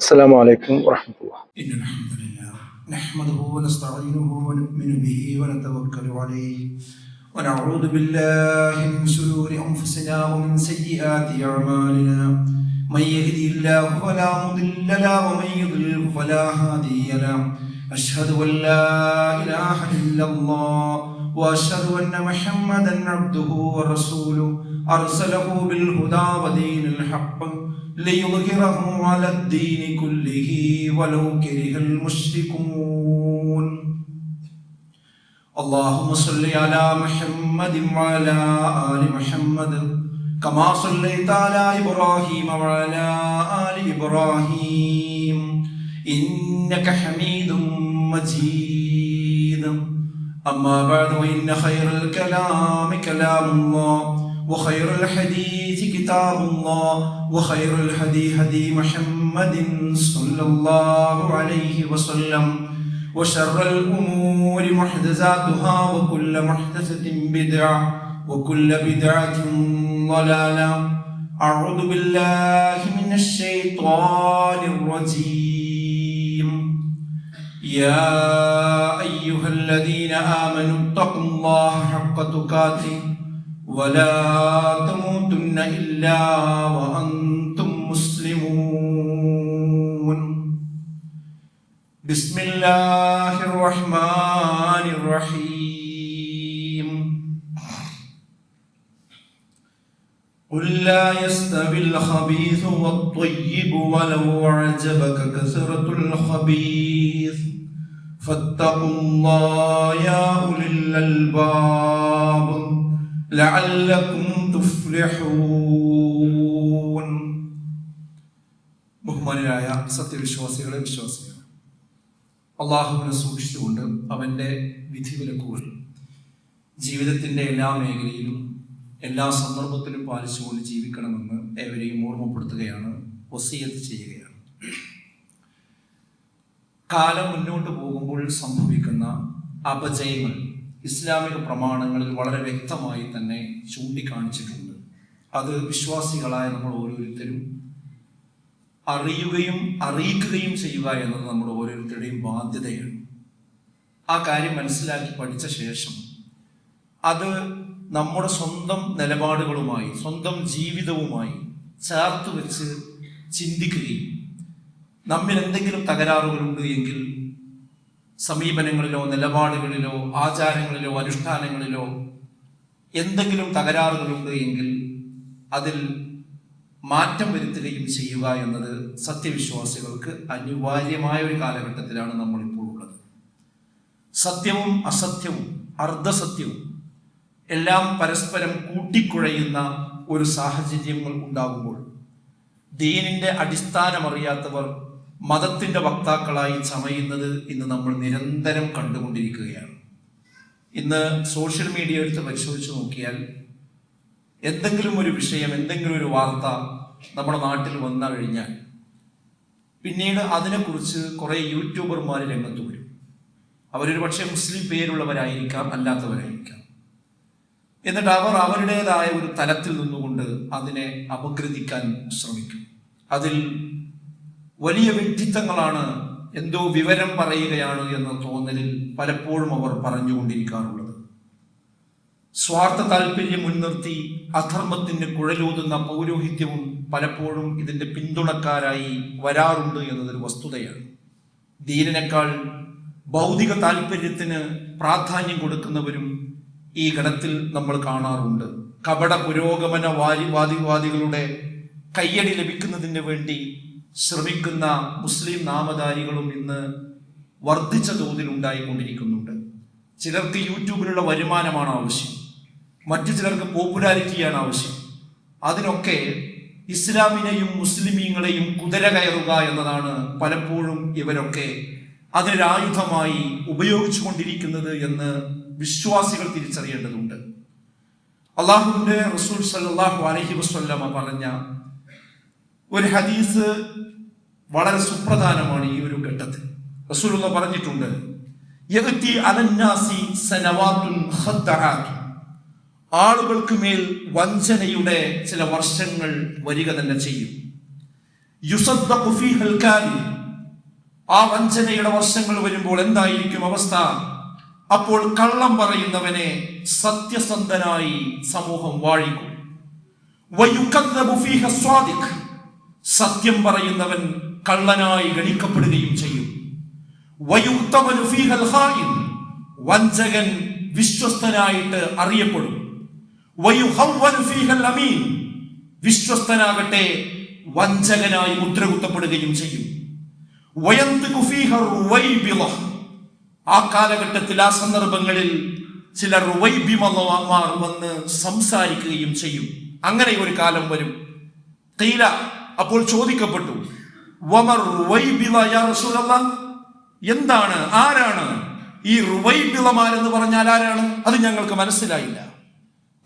السلام عليكم ورحمة الله. إن الحمد لله نحمده ونستعينه ونؤمن به ونتوكل عليه ونعوذ بالله من شرور أنفسنا ومن سيئات أعمالنا من يهده الله فلا مضل له ومن يضلل فلا هادي له أشهد أن لا إله إلا الله وأشهد أن محمدا عبده ورسوله أرسله بالهدى ودين الحق ليظهره على الدين كله ولو كره المشركون. اللهم صل على محمد وعلى آل محمد كما صليت على إبراهيم وعلى آل إبراهيم إنك حميد مجيد. أما بعد وإن خير الكلام كلام الله وخير الحديث كتاب الله وخير الهدي هدي محمد صلى الله عليه وسلم وشر الأمور محدثاتها وكل محدثة بدعة وكل بدعة ضلالة. أعوذ بالله من الشيطان الرجيم. يا أيها الذين آمنوا اتقوا الله حق تقاته ولا تموتن إلا وأنتم مسلمون. بسم الله الرحمن الرحيم. قل لا يستوي الخبيث والطيب ولو أعجبك كثرة الخبيث فاتقوا الله يا أولي الألباب لعلكم تفلحون. ബഹുമാനരായ സത്യവിശ്വാസികളെ വിശ്വാസികൾ, അള്ളാഹുവിനെ സൂക്ഷിച്ചുകൊണ്ട് അവൻ്റെ വിധിവിലക്കുകൾ ജീവിതത്തിൻ്റെ എല്ലാ മേഖലയിലും എല്ലാ സന്ദർഭത്തിലും പാലിച്ചുകൊണ്ട് ജീവിക്കണമെന്ന് ഏവരെയും ഓർമ്മപ്പെടുത്തുകയാണ്, വസിയത്ത് ചെയ്യുകയാണ്. കാലം മുന്നോട്ട് പോകുമ്പോൾ സംഭവിക്കുന്ന അപജയങ്ങൾ ഇസ്ലാമിക പ്രമാണങ്ങളിൽ വളരെ വ്യക്തമായി തന്നെ ചൂണ്ടിക്കാണിച്ചിട്ടുണ്ട്. അത് വിശ്വാസികളായ നമ്മൾ ഓരോരുത്തരും അറിയുകയും അറിയിക്കുകയും ചെയ്യുക എന്നത് നമ്മുടെ ഓരോരുത്തരുടെയും ബാധ്യതയാണ്. ആ കാര്യം മനസ്സിലാക്കി പഠിച്ച ശേഷം അത് നമ്മുടെ സ്വന്തം നിലപാടുകളുമായി സ്വന്തം ജീവിതവുമായി ചേർത്ത് വെച്ച് ചിന്തിക്കുകയും നമ്മിൽ എന്തെങ്കിലും തകരാറുകളുണ്ട് എങ്കിൽ സമീപനങ്ങളിലോ നിലപാടുകളിലോ ആചാരങ്ങളിലോ അനുഷ്ഠാനങ്ങളിലോ എന്തെങ്കിലും തകരാറുകളുണ്ട് എങ്കിൽ അതിൽ മാറ്റം വരുത്തുകയും ചെയ്യുക എന്നത് സത്യവിശ്വാസികൾക്ക് അനിവാര്യമായ ഒരു കാലഘട്ടത്തിലാണ് നമ്മളിപ്പോൾ ഉള്ളത്. സത്യവും അസത്യവും അർദ്ധസത്യവും എല്ലാം പരസ്പരം കൂട്ടിക്കുഴയുന്ന ഒരു സാഹചര്യങ്ങൾ ഉണ്ടാകുമ്പോൾ ദീനിന്റെ അടിസ്ഥാനമറിയാത്തവർ മതത്തിന്റെ വക്താക്കളായി ചമയുന്നത് ഇന്ന് നമ്മൾ നിരന്തരം കണ്ടുകൊണ്ടിരിക്കുകയാണ്. ഇന്ന് സോഷ്യൽ മീഡിയ എടുത്ത് പരിശോധിച്ച് നോക്കിയാൽ എന്തെങ്കിലും ഒരു വിഷയം, എന്തെങ്കിലും ഒരു വാർത്ത നമ്മുടെ നാട്ടിൽ വന്നു കഴിഞ്ഞാൽ പിന്നീട് അതിനെക്കുറിച്ച് കുറേ യൂട്യൂബർമാർ രംഗത്ത് വരും. അവരൊരു പക്ഷേ മുസ്ലിം പേരുള്ളവരായിരിക്കാം, അല്ലാത്തവരായിരിക്കാം. എന്നിട്ട് അവർ അവരുടേതായ ഒരു തലത്തിൽ നിന്നുകൊണ്ട് അതിനെ അപഗ്രഥിക്കാൻ ശ്രമിക്കും. അതിൽ വലിയ വ്യക്തിത്വങ്ങളാണ്, എന്തോ വിവരം പറയുകയാണ് എന്ന തോന്നലിൽ പലപ്പോഴും അവർ പറഞ്ഞുകൊണ്ടിരിക്കാറുള്ളത്. സ്വാർത്ഥ താല്പര്യം മുൻനിർത്തി അധർമ്മത്തിന് കുഴലൂതുന്ന പൗരോഹിത്യവും പലപ്പോഴും ഇതിന്റെ പിന്തുണക്കാരായി വരാറുണ്ട് എന്നതൊരു വസ്തുതയാണ്. ദീനിനേക്കാൾ ഭൗതിക താല്പര്യത്തിന് പ്രാധാന്യം കൊടുക്കുന്നവരും ഈ ഗണത്തിൽ നമ്മൾ കാണാറുണ്ട്. കപട പുരോഗമന വാദികളുടെ കയ്യടി ലഭിക്കുന്നതിന് വേണ്ടി ശ്രമിക്കുന്ന മുസ്ലിം നാമധാരികളും ഇന്ന് വർദ്ധിച്ച തോതിൽ ഉണ്ടായിക്കൊണ്ടിരിക്കുന്നുണ്ട്. ചിലർക്ക് യൂട്യൂബിലുള്ള വരുമാനമാണ് ആവശ്യം, മറ്റു ചിലർക്ക് പോപ്പുലാരിറ്റിയാണ് ആവശ്യം. അതിനൊക്കെ ഇസ്ലാമിനെയും മുസ്ലിമീങ്ങളെയും കുതിര കയറുക എന്നതാണ് പലപ്പോഴും ഇവരൊക്കെ അതിനൊരായുധമായി ഉപയോഗിച്ചു കൊണ്ടിരിക്കുന്നത് എന്ന് വിശ്വാസികൾ തിരിച്ചറിയേണ്ടതുണ്ട്. അള്ളാഹുവിന്റെ റസൂൽ സല്ലല്ലാഹു അലൈഹി വസല്ലമ പറഞ്ഞ ഒരു ഹദീസ് വളരെ സുപ്രധാനമാണ് ഈ ഒരു ഘട്ടത്തിൽ. റസൂലുള്ളാഹി പറഞ്ഞിട്ടുണ്ട്, യഅതി അലന്നാസി സനവാതുൻ ഖദ്ദഅത്, ആളുകൾക്ക് മേൽ വഞ്ചനയുടെ ചില വർഷങ്ങൾ വരിക തന്നെ ചെയ്യും. യുസദ്ദഖു ഫീഹൽ കാദിബ്. ആ വഞ്ചനയുടെ വർഷങ്ങൾ വരുമ്പോൾ എന്തായിരിക്കും അവസ്ഥ? അപ്പോൾ കള്ളം പറയുന്നവനെ സത്യസന്ധനായി സമൂഹം വാഴിക്കും. വയുകദ്ദബു ഫീഹ സ്വാദിഖ്. സത്യം പറയുന്നവൻ കള്ളനായി ഗണിക്കപ്പെടുകയും ചെയ്യും. വയുതമനു ഫീഹൽ ഖായിൻ. വഞ്ചകൻ വിശ്വസ്തനായിട്ട് അറിയപ്പെടും. വയുഹവ്വനു ഫീഹൽ അമീൻ. വിശ്വസ്തനാകട്ടെ വഞ്ചകനായി മുദ്രകുത്തപ്പെടുകയും ചെയ്യും. വയന്തിഖു ഫീഹ റുവൈബിള. ആ കാലഘട്ടത്തിൽ, ആ സന്ദർഭങ്ങളിൽ ചില റുവൈബിമമാർ വന്ന് സംസാരിക്കുകയും ചെയ്യും. അങ്ങനെ ഒരു കാലം വരും. ഖീല, അപ്പോൾ ചോദിക്കപ്പെട്ടു, വമർ റുവൈബിള യാ റസൂലല്ലാഹ്. എന്താണ്, ആരാണ് ഈ റുവൈബിളമാരെന്ന് പറഞ്ഞാൽ ആരാണ്? അത് ഞങ്ങൾക്ക് മനസ്സിലായില്ല.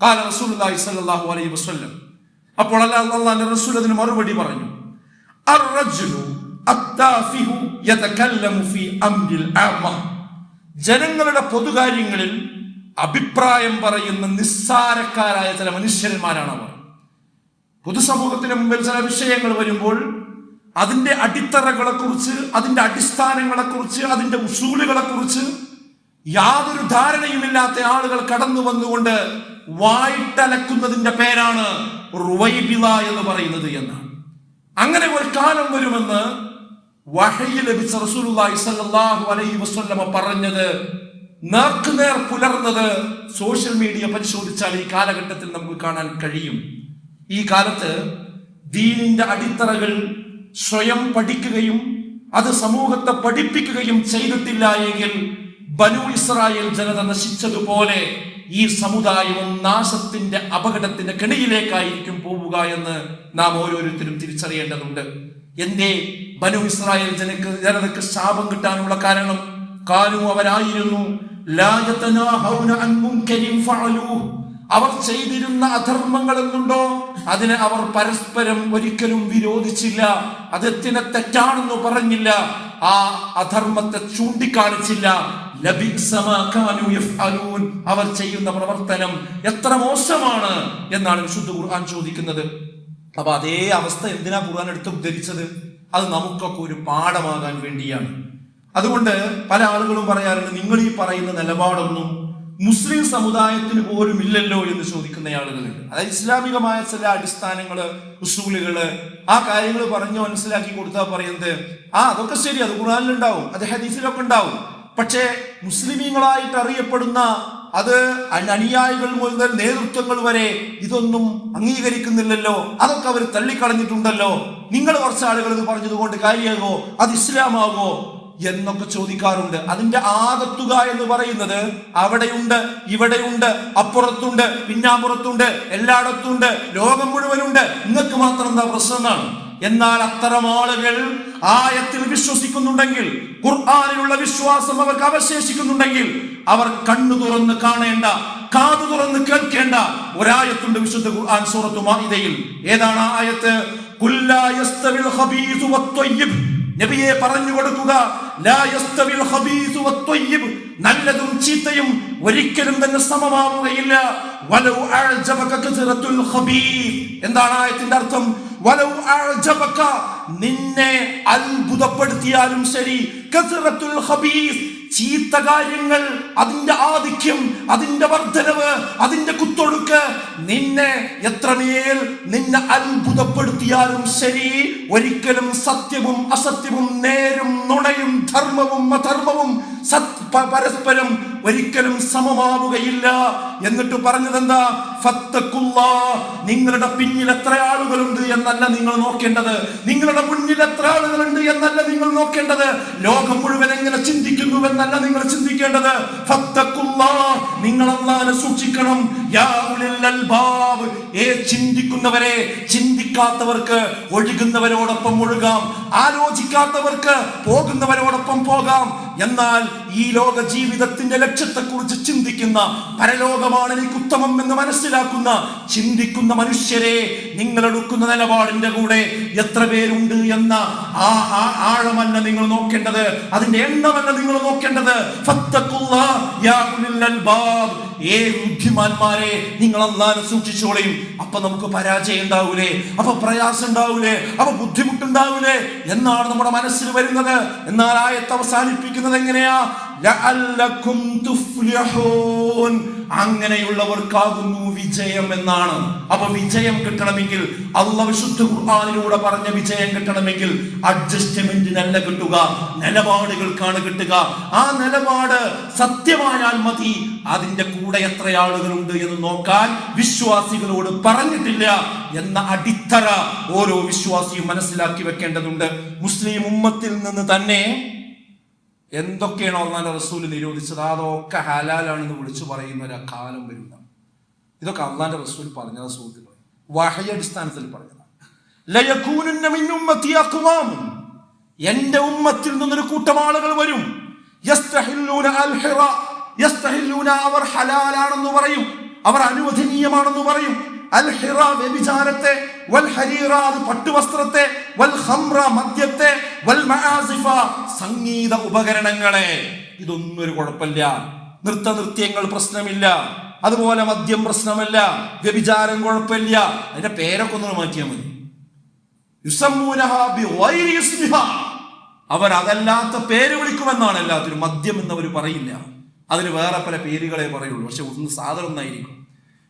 ഖാല റസൂലുള്ളാഹി സ്വല്ലല്ലാഹു അലൈഹി വസല്ലം. അപ്പോൾ അല്ലാഹുവിന്റെ റസൂൽ അതിന് മറുപടി പറഞ്ഞു, അർറജുലു അത്താഫിഹു യതകല്ലമു ഫീ അംരിൽ ആമ്മ. ജനങ്ങളുടെ പൊതുകാര്യങ്ങളിൽ അഭിപ്രായം പറയുന്ന നിസ്സാരക്കാരായ ചില മനുഷ്യന്മാരാണ് അവർ. പൊതുസമൂഹത്തിന് മുമ്പിൽ ചില വിഷയങ്ങൾ വരുമ്പോൾ അതിന്റെ അടിത്തറകളെ കുറിച്ച്, അതിന്റെ അടിസ്ഥാനങ്ങളെ കുറിച്ച്, അതിന്റെ ഉസൂലുകളെ കുറിച്ച് യാതൊരു ധാരണയുമില്ലാത്ത ആളുകൾ കടന്നു വന്നുകൊണ്ട് വായിട്ടലക്കുന്നതിന്റെ പേരാണ് റുവൈബിള എന്ന് പറയുന്നത് എന്നാണ്. അങ്ങനെ ഒരു കാലം വരുമെന്ന് വഹയി ലഭിച്ച റസൂലുള്ളാഹി സ്വല്ലല്ലാഹു അലൈഹി വസല്ലമ പറഞ്ഞത്, നേർക്കുനേർ പുലർന്നത് സോഷ്യൽ മീഡിയ പരിശോധിച്ചാൽ ഈ കാലഘട്ടത്തിൽ നമുക്ക് കാണാൻ കഴിയും. ഈ കാലത്ത് ദീനിന്റെ അടിത്തറകൾ സ്വയം പഠിക്കുകയും അത് സമൂഹത്തെ പഠിപ്പിക്കുകയും ചെയ്തിട്ടില്ല എങ്കിൽ ബനു ഇസ്രായേൽ ജനത നശിച്ചതുപോലെ ഈ സമുദായവും നാശത്തിന്റെ അപകടത്തിന്റെ കെണിയിലേക്കായിരിക്കും പോവുക എന്ന് നാം ഓരോരുത്തരും തിരിച്ചറിയേണ്ടതുണ്ട്. എന്തേ ബനു ഇസ്രായേൽ ജനതയ്ക്ക് ശാപം കിട്ടാനുള്ള കാരണം? കാലു, അവരായിരുന്നു ലാ യതനാഹൗന അൻ മുൻകരിൻ ഫഅലൂഹു. അവർ ചെയ്തിരുന്ന അധർമ്മങ്ങൾ എന്നുണ്ടോ അതിനെ അവർ പരസ്പരം ഒരിക്കലും വിരോധിച്ചില്ല. അതെത്തിനെ തെറ്റാണെന്ന് പറഞ്ഞില്ല. ആ അധർമ്മത്തെ ചൂണ്ടിക്കാണിച്ചില്ല. ലബിഅസ മാ കാനൂ യഫ്അലൂൻ. അവർ ചെയ്യുന്ന പ്രവർത്തനം എത്ര മോശമാണ് എന്നാണ് വിശുദ്ധ ഖുർആൻ ചോദിക്കുന്നത്. അപ്പൊ അതേ അവസ്ഥ എന്തിനാ ഖുർആൻ എടുത്ത് ഉദ്ധരിച്ചത്? അത് നമുക്കൊക്കെ ഒരു പാഠമാകാൻ വേണ്ടിയാണ്. അതുകൊണ്ട് പല ആളുകളും പറയാറുണ്ട്, നിങ്ങൾ ഈ പറയുന്ന നിലപാടൊന്നും മുസ്ലിം സമുദായത്തിന് പോലും ഇല്ലല്ലോ എന്ന് ചോദിക്കുന്ന ആളുകളുണ്ട്. അതായത് ഇസ്ലാമികമായ ചില അടിസ്ഥാനങ്ങള്, ഉസൂലുകള്, ആ കാര്യങ്ങൾ പറഞ്ഞു മനസ്സിലാക്കി കൊടുത്താൽ പറയുന്നത്, അതൊക്കെ ശരി, അത് ഖുർആനിലുണ്ടാവും, അത് ഹദീസിലൊക്കെ ഉണ്ടാവും. പക്ഷേ മുസ്ലിമീങ്ങളായിട്ട് അറിയപ്പെടുന്ന അത് അനുയായികൾ മുതൽ നേതൃത്വങ്ങൾ വരെ ഇതൊന്നും അംഗീകരിക്കുന്നില്ലല്ലോ, അതൊക്കെ അവർ തള്ളിക്കളഞ്ഞിട്ടുണ്ടല്ലോ, നിങ്ങൾ കുറച്ച് ആളുകൾ ഇത് പറഞ്ഞതുകൊണ്ട് കാര്യമാകോ, അത് ഇസ്ലാമാകോ എന്നൊക്കെ ചോദിക്കാറുണ്ട്. അതിന്റെ ആകത്തുക എന്ന് പറയുന്നത് അവിടെയുണ്ട്, ഇവിടെയുണ്ട്, അപ്പുറത്തുണ്ട്, പിന്നാമ്പുറത്തുണ്ട്, എല്ലായിടത്തുണ്ട്, ലോകം മുഴുവനുണ്ട്. നിങ്ങൾക്ക് മാത്രം എന്താ പ്രശ്നമാണ്? എന്നാൽ അത്തരം ആളുകൾ ആയത്തിൽ വിശ്വസിക്കുന്നുണ്ടെങ്കിൽ, ഖുർആനിലുള്ള വിശ്വാസം അവർക്ക് അവശേഷിക്കുന്നുണ്ടെങ്കിൽ, അവർ കണ്ണു തുറന്ന് കാണേണ്ട, കാതു തുറന്ന് കേൾക്കേണ്ട ഒരായത്തുണ്ട് വിശുദ്ധ ഖുർആൻ സൂറത്തു മാഇദയിൽ. ഏതാണ് ആ ആയത്ത്? ഖുല്ലാ യസ്തവിൽ ഖബീസു വത്വയ്യിബ്. നബിയെ പറഞ്ഞു കൊടുക്കുക, ലാ യസ്തവിൽ ഖബീസു വത്വയ്യിബ്. നല്ലതും ചീത്തയും ഒരിക്കലും തന്നെ സമമാവുകയില്ല. വലൗ അഅജബക കസറത്തുൽ ഖബീസ്. എന്താണ് ആയത്തിന്റെ അർത്ഥം? വലൗ അഅജബക, നിന്നെ അത്ഭുതപ്പെടുത്തിയാലും ശരി, കസറത്തുൽ ഖബീസ്, ചീത്ത കാര്യങ്ങൾ, അതിന്റെ ആധിക്യം, അതിന്റെ വർധനവ്, അതിന്റെ കുത്തൊഴുക്ക്, നിന്നെ എത്രമേൽ നിന്നെ അത്ഭുതപ്പെടുത്തിയാലും ശരി, ഒരിക്കലും സത്യവും അസത്യവും, നേരും നുണയും, ധർമ്മവും അധർമ്മവും പരസ്പരം ഒരിക്കലും സമമാവുകയില്ല. എന്നിട്ട് പറഞ്ഞതെന്താ? ഫത്തഖുല്ലാഹ്. നിങ്ങളുടെ പിന്നിൽ എത്ര ആളുകളുണ്ട് എന്നല്ല നിങ്ങൾ നോക്കേണ്ടത്, നിങ്ങളുടെ മുന്നിൽ എത്ര ആളുകളുണ്ട് എന്നല്ല നിങ്ങൾ നോക്കേണ്ടത്, ലോകം മുഴുവൻ എങ്ങനെ ചിന്തിക്കുന്നുവെന്നല്ല നിങ്ങൾ ചിന്തിക്കേണ്ടത്. ഫത്തഖുല്ലാഹ്, നിങ്ങൾ അല്ലാഹുവിനെ സൂക്ഷിക്കണം. യാ ഉലിൽ അൽബാബ്, ചിന്തിക്കുന്നവരെ, ചിന്തിക്കാത്തവർക്ക് ഒഴുകുന്നവരോടൊപ്പം ഒഴുകാം, ആലോചിക്കാത്തവർക്ക് പോകുന്നവരോടൊപ്പം പോകാം. എന്നാൽ ഈ ലോക ജീവിതത്തിന്റെ ലക്ഷ്യത്തെക്കുറിച്ച് ചിന്തിക്കുന്ന, പരലോകമാണ് എനിക്ക് ഉത്തമം എന്ന് മനസ്സിലാക്കുന്ന, ചിന്തിക്കുന്ന മനുഷ്യരെ നിങ്ങൾ എടുക്കുന്ന നിലപാടിന്റെ കൂടെ എത്ര പേരുണ്ട് എന്ന ആഴമല്ല നിങ്ങൾ നോക്കേണ്ടത്, അതിന്റെ എണ്ണമല്ല നിങ്ങൾ നോക്കേണ്ടത്. ഫത്തഖുല്ലാഹ് യാ ഉലുൽ അൽബാബ്, ബുദ്ധിമാന്മാരെ നിങ്ങൾ അല്ലാഹുവിനെ സൂക്ഷിച്ചോളയും. അപ്പൊ നമുക്ക് പരാജയം ഉണ്ടാവൂലേ, അപ്പൊ പ്രയാസം ഉണ്ടാവൂലേ, അപ്പൊ ബുദ്ധിമുട്ടുണ്ടാവൂലേ എന്നാണ് നമ്മുടെ മനസ്സിൽ വരുന്നത്. എന്നാൽ ആയത്ത് അവസാനിപ്പിക്കുന്നത് എങ്ങനെയാ? ലഅല്ലകും തുഫ്ലിഹൂൻ, അങ്ങനെയുള്ളവർക്കാകുന്നു വിജയം എന്നാണ്. അപ്പൊ വിജയം കിട്ടണമെങ്കിൽ, അല്ലാഹു വിശുദ്ധ ഖുർആനിലൂടെ പറഞ്ഞ വിജയം കിട്ടണമെങ്കിൽ അഡ്ജസ്റ്റ്മെന്റിനല്ല കിട്ടുക, നിലപാടുകൾക്കാണ് കിട്ടുക. ആ നിലപാട് സത്യമായാൽ മതി. അതിന്റെ കൂടെ എത്ര ആളുകളുണ്ട് എന്ന് നോക്കാൻ വിശ്വാസികളോട് പറഞ്ഞിട്ടില്ല എന്ന അടിത്തറ ഓരോ വിശ്വാസിയും മനസ്സിലാക്കി വെക്കേണ്ടതുണ്ട്. മുസ്ലിം ഉമ്മത്തിൽ നിന്ന് തന്നെ എന്തൊക്കെയാണോ അല്ലാഹുവിന്റെ റസൂൽ നിരോധിച്ചത് അതൊക്കെ ഹലാലാണെന്ന് വിളിച്ചു പറയുന്ന ഒരു കാലം വരുന്ന, ഇതൊക്കെ അല്ലാഹുവിന്റെ റസൂൽ പറഞ്ഞത് സുഹൃത്തുക്കളെ, വഹയി അടിസ്ഥാനത്തിൽ പറഞ്ഞതാണ്. ലയകൂനുന്ന മിൻ ഉമ്മത്തി അഖ്വാം, എന്റെ ഉമ്മത്തിൽ നിന്നൊരു കൂട്ടം ആളുകൾ വരും. യസ്തഹില്ലൂന അൽഹിറ, യസ്തഹില്ലൂന, അവർ ഹലാലാണെന്ന് പറയും, അവർ അനുവദനീയമാണെന്ന് പറയും. അൽഹിറ വ്യഭിചാരത്തെ, വൽ ഹരീറ പട്ടുവസ്ത്രത്തെ, വൽ ഖംറ മദ്യത്തെ, വൽ മആസിഫ സംഗീത ഉപകരണങ്ങളെ. ഇതൊന്നും ഒരു കുഴപ്പമില്ല, നൃത്തനൃത്യങ്ങൾ പ്രശ്നമില്ല, അതുപോലെ മദ്യം പ്രശ്നമല്ല, വ്യഭിചാരം കുഴപ്പമില്ല. അതിന്റെ പേരൊക്കെ ഒന്ന് മാറ്റിയാൽ മതി. യുസമ്മൂനഹാ ബിഗൈരി ഇസ്മിഹാ, അവർ അതല്ലാത്ത പേര് വിളിക്കുമെന്നാണ് എല്ലാത്തിനും. മദ്യം എന്നവർ പറയില്ല, അതിന് വേറെ പല പേരുകളെ പറയുള്ളൂ. പക്ഷെ ഒന്ന് സാധനം ഒന്നായിരിക്കും.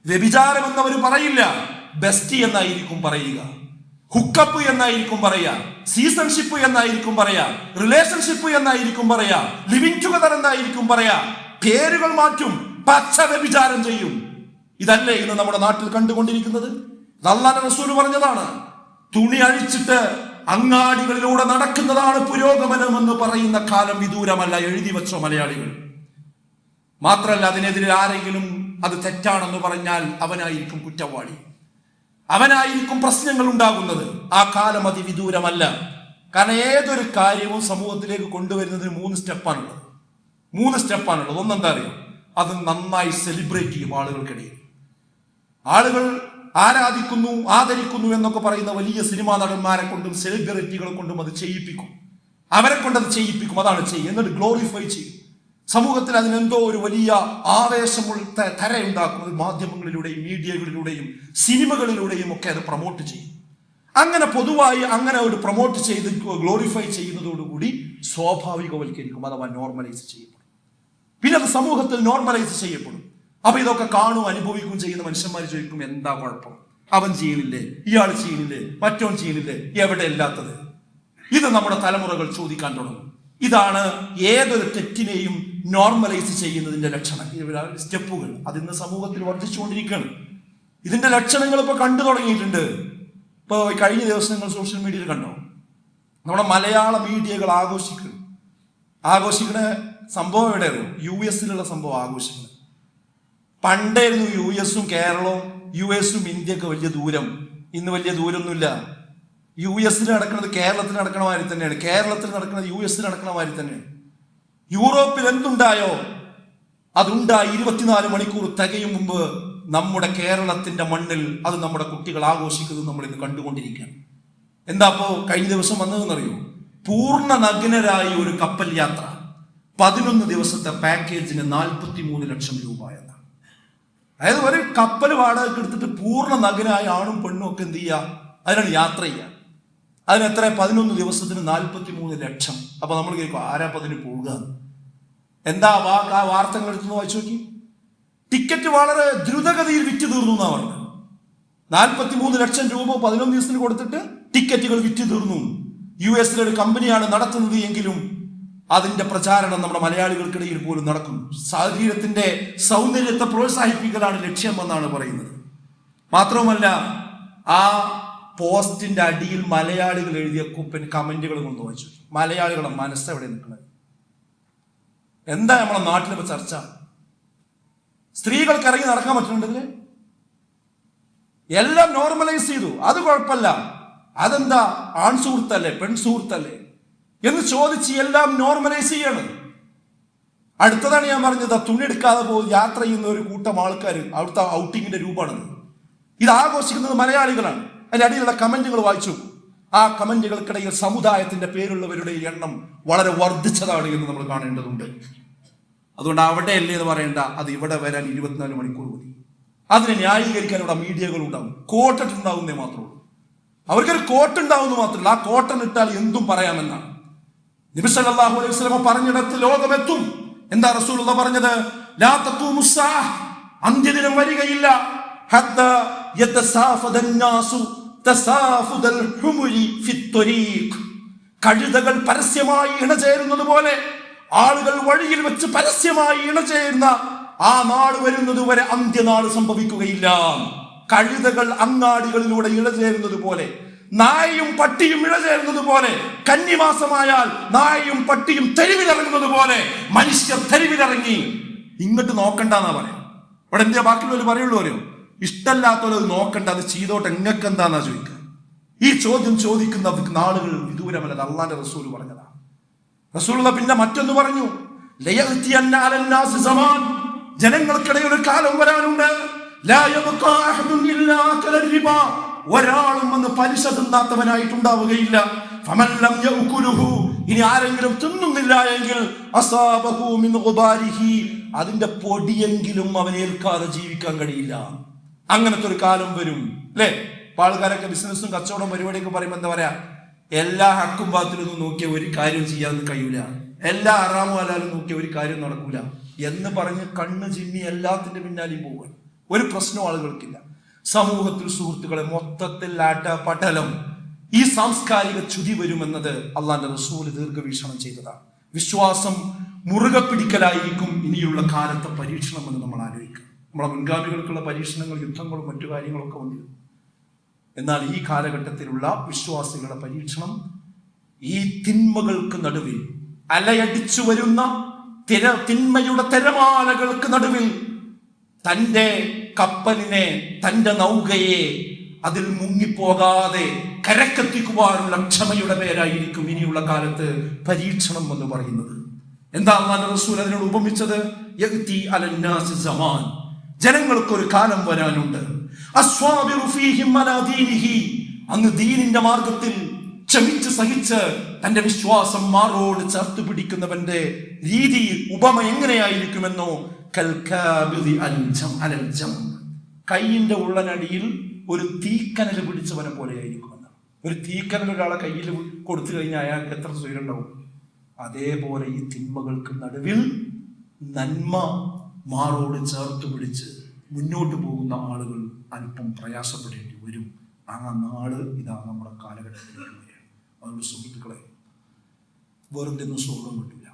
വ്യഭിചാരം എന്നവർ പറയില്ല, ബെസ്റ്റി എന്നായിരിക്കും പറയുക, ഹുക്കപ്പ് എന്നായിരിക്കും പറയാ, സീസൺഷിപ്പ് എന്നായിരിക്കും പറയാ, റിലേഷൻഷിപ്പ് എന്നായിരിക്കും പറയാ, ലിവിങ് ടുഗദർ എന്നായിരിക്കും പറയാ. പേരുകൾ മാറ്റും, പച്ച വ്യഭിചാരം ചെയ്യും. ഇതല്ലേ ഇന്ന് നമ്മുടെ നാട്ടിൽ കണ്ടുകൊണ്ടിരിക്കുന്നത്? അല്ലാഹുവിന്റെ റസൂൽ പറഞ്ഞതാണ്. തുണി അഴിച്ചിട്ട് അങ്ങാടികളിലൂടെ നടക്കുന്നതാണ് പുരോഗമനം എന്ന് പറയുന്ന കാലം വിദൂരമല്ല. എഴുതി വെച്ചോ മലയാളികൾ. മാത്രല്ല, അതിനെതിരെ ആരെങ്കിലും അത് തെറ്റാണെന്ന് പറഞ്ഞാൽ അവനായിരിക്കും കുറ്റവാളി, അവനായിരിക്കും പ്രശ്നങ്ങൾ ഉണ്ടാകുന്നത്. ആ കാലം അതിവിദൂരമല്ല. കാരണം ഏതൊരു കാര്യവും സമൂഹത്തിലേക്ക് കൊണ്ടുവരുന്നതിന് 3 സ്റ്റെപ്പാണുള്ളത്. 3 സ്റ്റെപ്പാണുള്ളത്. ഒന്നെന്താ അറിയോ? അത് നന്നായി സെലിബ്രേറ്റ് ചെയ്യും ആളുകൾക്കിടയിൽ. ആളുകൾ ആരാധിക്കുന്നു, ആദരിക്കുന്നു എന്നൊക്കെ പറയുന്ന വലിയ സിനിമാ നടന്മാരെ കൊണ്ടും സെലിബ്രിറ്റികളെ കൊണ്ടും അത് ചെയ്യിപ്പിക്കും. അവരെ കൊണ്ടത് ചെയ്യിപ്പിക്കും. അതാണ് ചെയ്യുക. എന്നിട്ട് ഗ്ലോറിഫൈ ചെയ്യും. സമൂഹത്തിൽ അതിനെന്തോ ഒരു വലിയ ആവേശമുള്ള തരയുണ്ടാക്കുന്നത് മാധ്യമങ്ങളിലൂടെയും മീഡിയകളിലൂടെയും സിനിമകളിലൂടെയും ഒക്കെ അത് പ്രൊമോട്ട് ചെയ്യും. അങ്ങനെ പൊതുവായി അങ്ങനെ ഒരു പ്രൊമോട്ട് ചെയ്ത് ഗ്ലോറിഫൈ ചെയ്യുന്നതോടുകൂടി സ്വാഭാവികവൽക്കരിക്കും, അഥവാ നോർമലൈസ് ചെയ്യപ്പെടും. പിന്നെ അത് സമൂഹത്തിൽ നോർമലൈസ് ചെയ്യപ്പെടും. അപ്പൊ ഇതൊക്കെ കാണും അനുഭവിക്കുകയും ചെയ്യുന്ന മനുഷ്യന്മാർ ചോദിക്കും, എന്താ കുഴപ്പം? അവൻ ചെയ്യണില്ലേ, ഇയാൾ ചെയ്യണില്ലേ, മറ്റോൻ ചെയ്യണില്ലേ, എവിടെ ഇല്ലാത്തത്? ഇത് നമ്മുടെ തലമുറകൾ ചോദിക്കാൻ തുടങ്ങും. ഇതാണ് ഏതൊരു തെറ്റിനെയും നോർമലൈസ് ചെയ്യുന്നതിന്റെ ലക്ഷണം, സ്റ്റെപ്പുകൾ. അതിന്ന് സമൂഹത്തിൽ വർദ്ധിച്ചുകൊണ്ടിരിക്കുകയാണ്. ഇതിന്റെ ലക്ഷണങ്ങൾ ഇപ്പൊ കണ്ടു തുടങ്ങിയിട്ടുണ്ട്. ഇപ്പൊ കഴിഞ്ഞ ദിവസം നിങ്ങൾ സോഷ്യൽ മീഡിയയിൽ കണ്ടോ? നമ്മുടെ മലയാള മീഡിയകൾ ആഘോഷിക്കുന്ന സംഭവം എവിടെയായിരുന്നു? US സംഭവം ആഘോഷിക്കുന്നത്. പണ്ടായിരുന്നു US കേരളവും US ഇന്ത്യയൊക്കെ വലിയ ദൂരം. ഇന്ന് വലിയ ദൂരമൊന്നുമില്ല. US നടക്കുന്നത് കേരളത്തിൽ നടക്കണ മാതിരി തന്നെയാണ്, കേരളത്തിൽ നടക്കുന്നത് US നടക്കണ മാതിരി തന്നെയാണ്. യൂറോപ്പിൽ എന്തുണ്ടായോ അതുണ്ടായി 24 മണിക്കൂർ തികയും മുമ്പ് നമ്മുടെ കേരളത്തിന്റെ മണ്ണിൽ അത് നമ്മുടെ കുട്ടികൾ ആഘോഷിക്കുന്നത് നമ്മൾ ഇന്ന് കണ്ടുകൊണ്ടിരിക്കുകയാണ്. എന്താ അപ്പോ കഴിഞ്ഞ ദിവസം വന്നതെന്നറിയോ? പൂർണ്ണ നഗ്നരായി ഒരു കപ്പൽ യാത്ര, 11 ദിവസത്തെ പാക്കേജിന് 43 ലക്ഷം രൂപ എന്നാണ്. അതായത് ഒരു കപ്പൽ വാടകയ്ക്ക് എടുത്തിട്ട് പൂർണ്ണ നഗ്നായ ആണും പെണ്ണും ഒക്കെ എന്ത് ചെയ്യുക, അതിനാണ് യാത്ര ചെയ്യുക. അതിനെത്ര? 11 ദിവസത്തിന് 43 ലക്ഷം. അപ്പൊ നമ്മൾ കേൾക്കും, ആരാ അതിന് പോവുക? എന്താ ആ വാർത്തകൾ എടുത്തു വായിച്ചു നോക്കി. ടിക്കറ്റ് വളരെ ദ്രുതഗതിയിൽ വിറ്റ് തീർന്നു എന്നാ പറഞ്ഞത്. 43 ലക്ഷം രൂപ 11 ദിവസത്തിന് കൊടുത്തിട്ട് ടിക്കറ്റുകൾ വിറ്റ് തീർന്നു. US ഒരു കമ്പനിയാണ് നടത്തുന്നത് എങ്കിലും അതിന്റെ പ്രചാരണം നമ്മുടെ മലയാളികൾക്കിടയിൽ പോലും നടക്കുന്നു. ശരീരത്തിന്റെ സൗന്ദര്യത്തെ പ്രോത്സാഹിപ്പിക്കലാണ് ലക്ഷ്യമെന്നാണ് പറയുന്നത്. മാത്രവുമല്ല, ആ പോസ്റ്റിന്റെ അടിയിൽ മലയാളികൾ എഴുതിയ കമന്റുകൾ കൊണ്ട് വായിച്ചു. മലയാളികളുടെ മനസ്സെവിടെ നിൽക്കുന്നത്? എന്താ നമ്മളെ നാട്ടിലിപ്പോ ചർച്ച? സ്ത്രീകൾക്ക് ഇറങ്ങി നടക്കാൻ പറ്റുന്നുണ്ടെങ്കിൽ എല്ലാം നോർമലൈസ് ചെയ്തു, അത് കുഴപ്പമില്ല. അതെന്താ, ആൺ സുഹൃത്തല്ലേ പെൺ സുഹൃത്തല്ലേ എന്ന് ചോദിച്ച് എല്ലാം നോർമലൈസ് ചെയ്യണം. അടുത്തതാണ് ഞാൻ പറഞ്ഞത്, തുണി എടുക്കാതെ യാത്ര ചെയ്യുന്ന ഒരു കൂട്ടം ആൾക്കാർ, അവിടുത്തെ ഔട്ടിങ്ങിന്റെ രൂപമാണത്. ഇത് ആഘോഷിക്കുന്നത് മലയാളികളാണ്. അതിന്റെ അടിയിലുള്ള കമന്റുകൾ വായിച്ചു. ആ കമന്റുകൾക്കിടയിൽ സമുദായത്തിന്റെ പേരുള്ളവരുടെ എണ്ണം വളരെ വർദ്ധിച്ചതാണ് എന്ന് നമ്മൾ കാണേണ്ടതുണ്ട്. അതുകൊണ്ട് അവിടെ അല്ലേ എന്ന് പറയേണ്ട, അത് ഇവിടെ വരാൻ 24 മണിക്കൂർ മതി. അതിനെ ന്യായീകരിക്കാൻ ഇവിടെ മീഡിയകൾ ഉണ്ടാവും. കോട്ടിട്ടുണ്ടാവുന്നേ മാത്രമേ ഉള്ളൂ. അവർക്കൊരു കോട്ടുണ്ടാവുന്നു മാത്രമല്ല, ആ കോട്ടൻ ഇട്ടാൽ എന്തും പറയാമെന്നാണ്. നബി സല്ലല്ലാഹു അലൈഹി വസല്ലം പറഞ്ഞിടത്ത് ലോകമെത്തും. എന്താ റസൂലുള്ളാഹി പറഞ്ഞത്? ലാ തഖൂമു സ്സാഅ, അന്ത്യദിനം വരികയില്ല. ഹത്താ യതസാഫദന്നാസു തസാഫുദൽ ഹുമുരി ഫിത്ത്വരീഖ്, കഴുതകൾ പരസ്യമായി ഇണചേരുന്നത് പോലെ ആളുകൾ വഴിയിൽ വെച്ച് പരസ്യമായി ഇണചേരുന്ന ആ നാട് വരുന്നത് വരെ അന്ത്യനാട് സംഭവിക്കുകയില്ല. കഴുതകൾ അങ്ങാടികളിലൂടെ ഇണചേരുന്നത് പോലെ, നായയും പട്ടിയും ഇണചേരുന്നത് പോലെ, കന്നിമാസമായാൽ നായയും പട്ടിയും തെരുവിലിറങ്ങുന്നത് പോലെ മനുഷ്യർ തെരുവിലിറങ്ങി. ഇങ്ങോട്ട് നോക്കണ്ടെന്നാ പറയാം. ഇവിടെ എന്തിയാ ബാക്കിയുള്ളവർ പറയുള്ളൂ അറിയോ? ഇഷ്ടമല്ലാത്തവരത് നോക്കണ്ട, അത് ചെയ്തോട്ടെ, എങ്ങക്ക് എന്താന്നാ ചോദിക്കുക. ഈ ചോദ്യം ചോദിക്കുന്ന നാളുകൾ വിദൂരമല്ല. അള്ളാന്റെ റസൂൽ പറഞ്ഞതാണ്. റസൂലുള്ള പിന്നെ മറ്റൊന്ന് പറഞ്ഞു, ജനങ്ങൾക്കിടയിൽ ഒരു കാലം വരാനുണ്ട്, ഒരാളും വന്ന് പലിശ തിന്നാത്തവനായിട്ടുണ്ടാവുകയില്ല. ഇനി ആരെങ്കിലും തിന്നുന്നില്ല എങ്കിൽ അതിന്റെ പൊടിയെങ്കിലും അവനേൽക്കാതെ ജീവിക്കാൻ കഴിയില്ല. അങ്ങനത്തെ ഒരു കാലം വരും അല്ലേ? ആൾക്കാരൊക്കെ ബിസിനസ്സും കച്ചവടം പരിപാടിയൊക്കെ പറയുമ്പോൾ എന്താ പറയാ, എല്ലാ ഹക്കും ബാത്തിലൊന്നും നോക്കിയ ഒരു കാര്യം ചെയ്യാൻ കഴിയൂല, എല്ലാ ഹറാമും ഹലാലും നോക്കിയ ഒരു കാര്യം നടക്കൂല എന്ന് പറഞ്ഞ് കണ്ണ് ചിമ്മി എല്ലാത്തിന്റെ പിന്നാലെയും പോവുകയാണ്. ഒരു പ്രശ്നവും ആളുകൾക്കില്ല. സമൂഹത്തിൽ സുഹൃത്തുക്കളെ മൊത്തത്തിൽ ആട്ടപട്ടലം, ഈ സാംസ്കാരിക ചുതി വരുമെന്നത് അള്ളാന്റെ റസൂല് ദീർഘവീക്ഷണം ചെയ്തതാണ്. വിശ്വാസം മുറുകെ പിടിക്കലായിരിക്കും ഇനിയുള്ള കാലത്തെ പരീക്ഷണം എന്ന് നമ്മൾ ആലോചിക്കും. നമ്മളെ മുൻഗാമികൾക്കുള്ള പരീക്ഷണങ്ങൾ, യുദ്ധങ്ങളും മറ്റു കാര്യങ്ങളൊക്കെ വന്നിരുന്നു. എന്നാൽ ഈ കാലഘട്ടത്തിലുള്ള വിശ്വാസികളുടെ പരീക്ഷണം ഈ തിന്മകൾക്ക് നടുവിൽ, അലയടിച്ചു വരുന്ന തിന്മയുടെ തിരമാലകൾക്ക് നടുവിൽ തന്റെ കപ്പലിനെ, തന്റെ നൗകയെ അതിൽ മുങ്ങിപ്പോകാതെ കരക്കെത്തിക്കുവാനുള്ള ക്ഷമയുടെ പേരായിരിക്കും ഇനിയുള്ള കാലത്ത് പരീക്ഷണം എന്ന് പറയുന്നത്. എന്താ അല്ലാഹുവിന്റെ റസൂൽ അതിനോട് ഉപമിച്ചത്? യഅതി അലന്നാസി സമാൻ, ജനങ്ങൾക്കൊരു കാലം വരാനുണ്ട്. അസ്വാബിറു ഫീഹിം അലാ ദീനിഹി, അങ്ങ് ദീനിന്റെ മാർഗത്തിൽ ക്ഷമിച്ച് സഹിച്ച് തന്റെ വിശ്വാസം മാറോട് ചേർത്ത് പിടിക്കുന്നവന്റെ രീതി, ഉപമ എങ്ങനെയായിരിക്കുമെന്നോ, കൽകാബിദി അലൽ ജം, കൈയിന്റെ ഉള്ളനടിയിൽ ഒരു തീക്കനൽ പിടിച്ചവനെ പോലെ ആയിരിക്കുമെന്ന്. ഒരു തീക്കനൽ ഒരാളെ കയ്യിൽ കൊടുത്തു കഴിഞ്ഞാൽ അയാൾക്ക് എത്ര സ്വൈരണ്ടാവും? അതേപോലെ ഈ തിന്മകൾക്ക് നടുവിൽ നന്മ മാറോട് ചേർത്ത് പിടിച്ച് മുന്നോട്ട് പോകുന്ന ആളുകൾ അല്പം പ്രയാസപ്പെടേണ്ടി വരും. ആ നാട് ഇതാ നമ്മുടെ കാലഘട്ടത്തിലേക്ക് വരികയാണ്. അതുകൊണ്ട് സുഹൃത്തുക്കളെ, വെറുതെ ഒന്നും സ്വർഗം കിട്ടില്ല.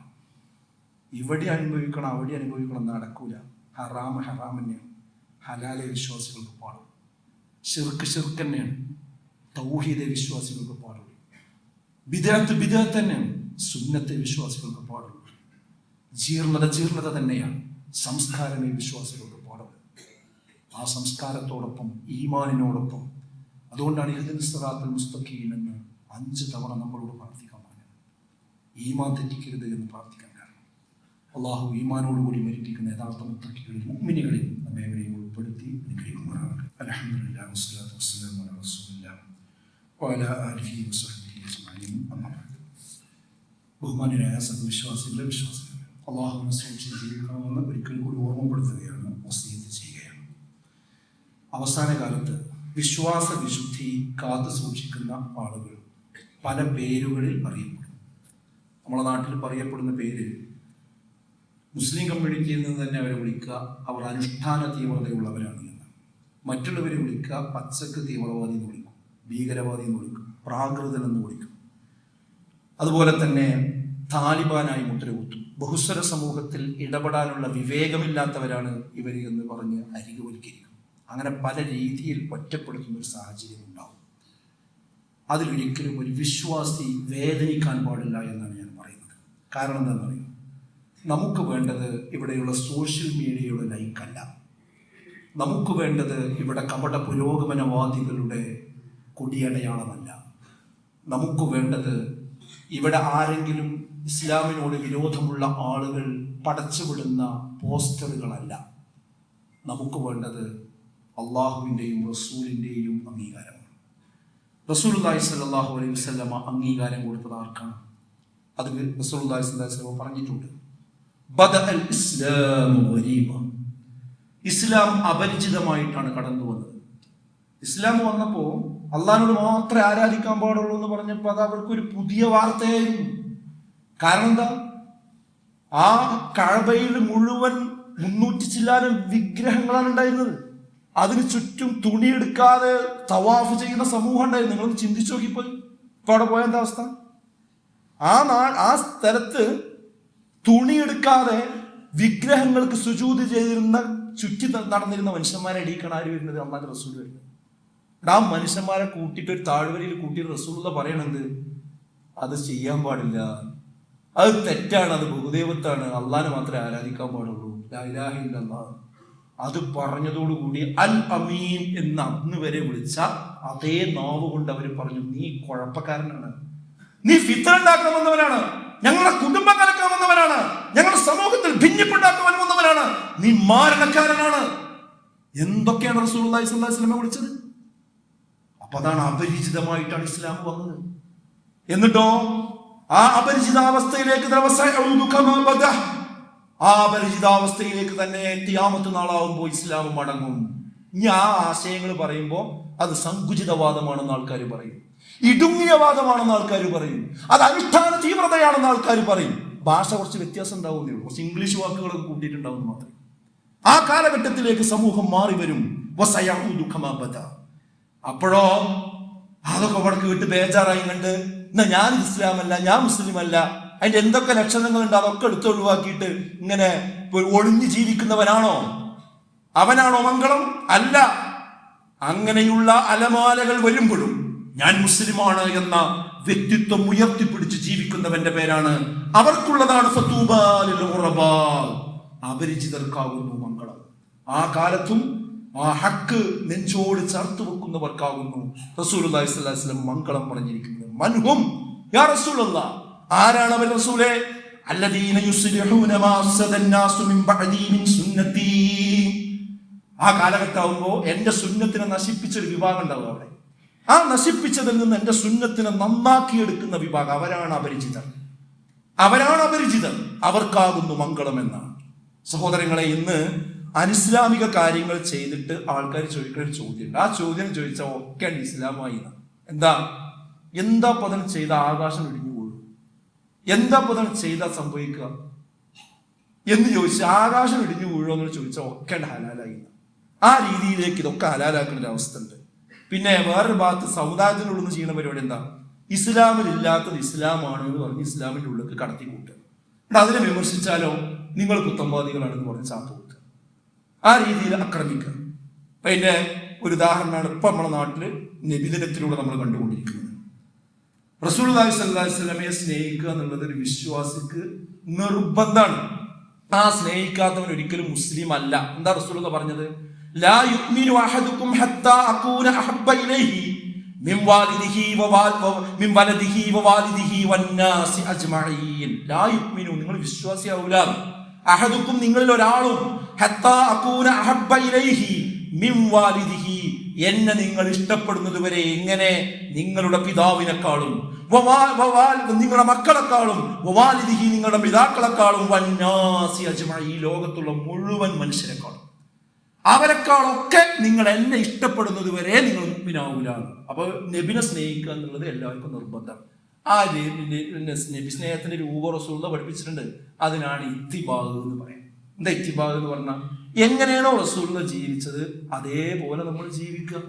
ഇവിടെ അനുഭവിക്കണം അവിടെ അനുഭവിക്കണം നടക്കൂല. ഹറാമ് ഹറാം തന്നെയാണ്, ഹലാലെ വിശ്വാസികൾക്ക് പാടും. ശിർക്ക് ശിർക്ക് തന്നെയാണ്, തൗഹീദെ വിശ്വാസികൾക്ക് പാടുള്ളൂ. ബിദ്അത്ത് ബിദ്അത്ത് തന്നെയാണ്, സുന്നത്തെ വിശ്വാസികൾക്ക് പാടുള്ളൂ. ജീർണത തന്നെയാണ്, സംസ്കാരമേ വിശ്വാസികൾക്ക് പാടുള്ളൂ. ആ സംസ്കാരത്തോടൊപ്പം ഈമാനിനോടൊപ്പം. അതുകൊണ്ടാണ് ഇഹ്ദിനസ് സിറാത്തൽ മുസ്തഖീം എന്ന് 5 തവണ നമ്മളോട് പ്രാർത്ഥിക്കാൻ പറഞ്ഞത്. ഈമാൻ തെറ്റിക്കരുത് എന്ന് പ്രാർത്ഥിക്കാൻ കാരണം അള്ളാഹു ഈമാനോടുകൂടി മരിപ്പിക്കുന്ന യഥാർത്ഥ മുത്തഖികളിൽ, മുഅ്മിനുകളിൽ നമ്മേവരെയും ഉൾപ്പെടുത്തി അനുഗ്രഹിക്കുമാറാകട്ടെ. അൽഹംദുലില്ലാഹി വസ്സലാത്തു വസ്സലാമു അലാ റസൂലില്ലാഹി വഅലാ ആലിഹി വസഹ്ബിഹി അജ്മഈൻ. അമ്മാ ബഅദ്. ബഹുമാന്യരായ സദ്വിശ്വാസികളെ, വിശ്വാസികളെ, അള്ളാഹുവിനെ സൂക്ഷിച്ച് ജീവിക്കണമെന്ന് ഒരിക്കൽ കൂടി ഓർമ്മപ്പെടുത്തുകയാണ്, വസിയത്ത് ചെയ്യുകയാണ്. അവസാന കാലത്ത് വിശ്വാസ വിശുദ്ധി കാത്തു സൂക്ഷിക്കുന്ന ആളുകൾ പല പേരുകളിൽ അറിയപ്പെടും. നമ്മളെ നാട്ടിൽ പറയപ്പെടുന്ന പേര്, മുസ്ലിം കമ്മ്യൂണിറ്റിയിൽ നിന്ന് തന്നെ അവരെ വിളിക്കുക അവർ അനുഷ്ഠാന തീവ്രതയുള്ളവരാണ് എന്ന്. മറ്റുള്ളവരെ വിളിക്കുക പച്ചക്ക് തീവ്രവാദി എന്ന് വിളിക്കും, ഭീകരവാദി എന്ന് വിളിക്കും, പ്രാകൃതൻ എന്ന് വിളിക്കും. അതുപോലെ തന്നെ താലിബാനായി മുദ്രകുത്തും. ബഹുസ്വര സമൂഹത്തിൽ ഇടപെടാനുള്ള വിവേകമില്ലാത്തവരാണ് ഇവർ എന്ന് പറഞ്ഞ് അരികുവൽക്കരിക്കും. അങ്ങനെ പല രീതിയിൽ ഒറ്റപ്പെടുത്തുന്ന ഒരു സാഹചര്യം ഉണ്ടാവും. അതിലൊരിക്കലും ഒരു വിശ്വാസി വേദനിക്കാൻ പാടില്ല എന്നാണ് ഞാൻ പറയുന്നത്. കാരണം എന്താണെന്ന് അറിയാം, നമുക്ക് വേണ്ടത് ഇവിടെയുള്ള സോഷ്യൽ മീഡിയയുടെ ലൈക്കല്ല. നമുക്ക് വേണ്ടത് ഇവിടെ കപട പുരോഗമനവാദികളുടെ കൊടിയടയാളമല്ല. നമുക്ക് വേണ്ടത് ഇവിടെ ആരെങ്കിലും ഇസ്ലാമിനോട് വിരോധമുള്ള ആളുകൾ പടച്ചുവിടുന്ന പോസ്റ്ററുകളല്ല. നമുക്ക് വേണ്ടത് അള്ളാഹുവിൻ്റെയും റസൂലിൻ്റെയും അംഗീകാരമാണ്. റസൂലുള്ളാഹി സ്വല്ലല്ലാഹു അലൈഹി വസല്ലമ അംഗീകാരം കൊടുത്തത് ആർക്കാണ്? അത് റസൂലുള്ളാഹി സ്വല്ലല്ലാഹു അലൈഹി വസല്ലമ പറഞ്ഞിട്ടുണ്ട്. ബദഅൽ ഇസ്ലാമു ഗരീബ. ഇസ്ലാം അപരിചിതമായിട്ടാണ് കടന്നു വന്നത്. ഇസ്ലാം വന്നപ്പോൾ അള്ളാഹിനോട് മാത്രമേ ആരാധിക്കാൻ പാടുള്ളൂ എന്ന് പറഞ്ഞപ്പോൾ അത് അവർക്കൊരു പുതിയ വാർത്തയായിരുന്നു. കാരണം എന്താ? ആ കഅബയിൽ മുഴുവൻ 300 ചില്ലാനം വിഗ്രഹങ്ങളാണ് ഉണ്ടായിരുന്നത്. അതിന് ചുറ്റും തുണിയെടുക്കാതെ തവാഫ് ചെയ്യുന്ന സമൂഹം ഉണ്ടായിരുന്നു. നിങ്ങളൊന്ന് ചിന്തിച്ചു നോക്കിപ്പോയി. ഇപ്പൊ അവിടെ പോയ എന്താ അവസ്ഥ? ആ സ്ഥലത്ത് തുണിയെടുക്കാതെ വിഗ്രഹങ്ങൾക്ക് സുജൂദ് ചെയ്തിരുന്ന ചുറ്റി നടന്നിരുന്ന മനുഷ്യന്മാരെ അടിയിക്കാൻ ആര് വരുന്നത്? അള്ളാഹുവിന്റെ റസൂൽ വരുന്നത്. ആ മനുഷ്യന്മാരെ കൂട്ടിയിട്ട് ഒരു താഴ്വരയിൽ കൂട്ടിയിട്ട് റസൂലുള്ള പറയണത് അത് ചെയ്യാൻ പാടില്ല, അത് തെറ്റാണ്, അത് ബഹുദൈവത്താണ്, അള്ളാഹിനെ മാത്രമേ ആരാധിക്കാൻ പാടുള്ളൂ, ലാ ഇലാഹ ഇല്ലല്ലാഹ്. അത് പറഞ്ഞതോടുകൂടി അൽ അമീൻ എന്ന് അന്ന് വരെ വിളിച്ച അതേ നാവ് കൊണ്ട് അവർ പറഞ്ഞു, നീ കുഴപ്പക്കാരനാണ്, നീ ഫിത്ന ഉണ്ടാക്കാൻ വന്നവനാണ്, ഞങ്ങളുടെ കുടുംബം കലക്കാൻ വന്നവനാണ്, ഞങ്ങളുടെ സമൂഹത്തിൽ ഭിന്നിപ്പുണ്ടാക്കാൻ വന്നവനാണ്, നീ മാരണക്കാരനാണ്. എന്തൊക്കെയാണ് റസൂലുള്ളാഹി സ്വല്ലല്ലാഹു അലൈഹി വസല്ലം വിളിച്ചത്? അപ്പൊ അതാണ് അപരിചിതമായിട്ടാണ് ഇസ്ലാം വന്നത്. എന്നിട്ടോ ആ അപരിചിതാവസ്ഥയിലേക്ക് ആ അപരിചിതാവസ്ഥയിലേക്ക് തന്നെ ഖിയാമത്ത് നാളാവുമ്പോൾ ഇസ്ലാം മടങ്ങും. ഇനി ആ ആശയങ്ങൾ പറയുമ്പോൾ അത് സങ്കുചിതവാദമാണെന്ന് ആൾക്കാർ പറയും, ഇടുങ്ങിയ വാദമാണെന്ന് ആൾക്കാർ പറയും, അത് അനുഷ്ഠാന തീവ്രതയാണെന്ന് ആൾക്കാർ പറയും. ഭാഷ കുറച്ച് വ്യത്യാസം ഉണ്ടാവുന്നേ ഉള്ളൂ, കുറച്ച് ഇംഗ്ലീഷ് വാക്കുകളൊക്കെ കൂട്ടിയിട്ടുണ്ടാവുന്നു മാത്രം. ആ കാലഘട്ടത്തിലേക്ക് സമൂഹം മാറി വരും. അപ്പോഴോ അതൊക്കെ വടക്ക് വിട്ട് ബേജാറായി കണ്ട്, എന്നാ ഞാൻ ഇസ്ലാമല്ല, ഞാൻ മുസ്ലിം അല്ല, അതിന്റെ എന്തൊക്കെ ലക്ഷണങ്ങളുണ്ട് അതൊക്കെ എടുത്ത് ഒഴിവാക്കിയിട്ട് ഇങ്ങനെ ഒളിഞ്ഞു ജീവിക്കുന്നവനാണോ? അവനാണോ മംഗളം? അല്ല. അങ്ങനെയുള്ള അലമാലകൾ വരുമ്പോഴും ഞാൻ മുസ്ലിമാണ് എന്ന വ്യക്തിത്വം ഉയർത്തിപ്പിടിച്ച് ജീവിക്കുന്നവന്റെ പേരാണ്, അവർക്കുള്ളതാണ് ഫതൂബാ ലിൽ ഖുറബാ. അപരിചിതർക്കാകുന്നു മംഗളം. ആ കാലത്തും ആ ഹക്ക് നെഞ്ചോട് ചേർത്ത് വെക്കുന്നവർക്കാകുന്നു റസൂലുള്ളാഹി സ്വല്ലല്ലാഹു അലൈഹി വസല്ലം മംഗളം പറഞ്ഞിരിക്കുന്നത്. മൻഹും യാ റസൂലല്ലാഹ്, ആരാണ് അവർ റസൂലേ? അല്ലദീന യുസ്ലിഹൂന മാ അഫ്സദന്നാസു മിൻ ബഅദി മിൻ സുന്നതി. ആ കാലഘട്ടമാകുമ്പോ എന്റെ സുന്നത്തിനെ നശിപ്പിച്ചൊരു വിഭാഗം ഉണ്ടാവും അവിടെ. ആ നശിപ്പിച്ചതിൽ നിന്ന് എന്റെ സുന്നത്തിനെ നന്നാക്കിയെടുക്കുന്ന വിഭാഗം, അവരാണ് അപരിചിതർ. അവരാണ് അപരിചിതർ, അവർക്കാകുന്നു മംഗളം എന്നാണ്. സഹോദരങ്ങളെ, ഇന്ന് അനിസ്ലാമിക കാര്യങ്ങൾ ചെയ്തിട്ട് ആൾക്കാർ ചോദിക്കുന്ന ഒരു ചോദ്യമുണ്ട്. ആ ചോദ്യം ചോദിച്ചാൽ ഒക്കെ ഇസ്ലാമായി. എന്താ പദം ചെയ്ത ആകാശം ഇടിഞ്ഞു വീഴും, എന്താ പദം ചെയ്താൽ സംഭവിക്കുക എന്ന് ചോദിച്ചാൽ ആകാശം ഇടിഞ്ഞു വീഴുമോ എന്ന് ചോദിച്ചാൽ ഒക്കെ ഹലാലായി. ആ രീതിയിലേക്ക് ഇതൊക്കെ ഹലാലാക്കുന്ന ഒരു അവസ്ഥ ഉണ്ട്. പിന്നെ വേറൊരു ഭാഗത്ത് സമുദായത്തിനുള്ളിൽ ചെയ്യുന്ന പരിപാടി എന്താ? ഇസ്ലാമിൽ ഇല്ലാത്തത് ഇസ്ലാമാണ് എന്ന് പറഞ്ഞ് ഇസ്ലാമിന്റെ ഉള്ളിലേക്ക് കടത്തിക്കൂട്ടുക. അതിനെ വിമർശിച്ചാലോ നിങ്ങൾ കുത്തമ്പാദികളാണെന്ന് പറഞ്ഞ് ചാപ്പ് കൂട്ടുക, ആ രീതിയിൽ ആക്രമിക്കുക. അപ്പൊ അതിന്റെ ഒരു ഉദാഹരണമാണ് ഇപ്പൊ നമ്മുടെ നാട്ടില് നബിദിനത്തിലൂടെ നമ്മൾ കണ്ടുകൊണ്ടിരിക്കുന്നത്. റസൂലുള്ളാഹി സ്വല്ലല്ലാഹു അലൈഹി വസല്ലമയെ സ്നേഹിക്കുക എന്നുള്ളത് ഒരു വിശ്വാസിക്ക് നിർബന്ധമാണ്. ആ സ്നേഹിക്കാത്തവൻ ഒരിക്കലും മുസ്ലിം അല്ല. എന്താ റസൂലുള്ളാഹി പറഞ്ഞത്? ലാ യുഅ്മിനു അഹദുകും ഹത്താ അകൂന അഹബ്ബ ഇലൈഹി മിൻ വലദിഹി വവാലിദിഹി വന്നാസി അജ്മഈൻ. ലാ യുഅ്മിനു, നിങ്ങൾ വിശ്വാസിയാവൂല, അഹദുക്കും, നിങ്ങളിൽ ഒരാളും, ഹത്താ അകൂന അഹബ്ബ ഇലൈഹി മിൻ വാലിദിഹി, എന്നെ നിങ്ങൾ ഇഷ്ടപ്പെടുന്നത് വരെ. എങ്ങനെ? നിങ്ങളുടെ പിതാവിനെക്കാളും, നിങ്ങളുടെ മക്കളെക്കാളും, വവാലിദിഹി, നിങ്ങളുടെ പിതാക്കളെക്കാളും, വന്നാസി അജ്മഈൻ, ലോകത്തുള്ള മുഴുവൻ മനുഷ്യരെക്കാളും, അവരെക്കാളൊക്കെ നിങ്ങൾ എന്നെ ഇഷ്ടപ്പെടുന്നത് വരെ നിങ്ങൾ മുഅ്മിനാവൂല. അപ്പൊ നബിനെ സ്നേഹിക്കുക എന്നുള്ളത് എല്ലാവർക്കും നിർബന്ധം. ആ നബി സ്നേഹത്തിന്റെ രൂപ റസൂലുള്ളാഹി പഠിപ്പിച്ചിട്ടുണ്ട്. അതിനാണ് ഇത്തിബാഅ് എന്ന് പറയുന്നത്. എന്താ ഇത്തിബാഅ് എന്ന് പറഞ്ഞാൽ? എങ്ങനെയാണോ റസൂലുള്ളാഹി ജീവിച്ചത് അതേപോലെ നമ്മൾ ജീവിക്കുക.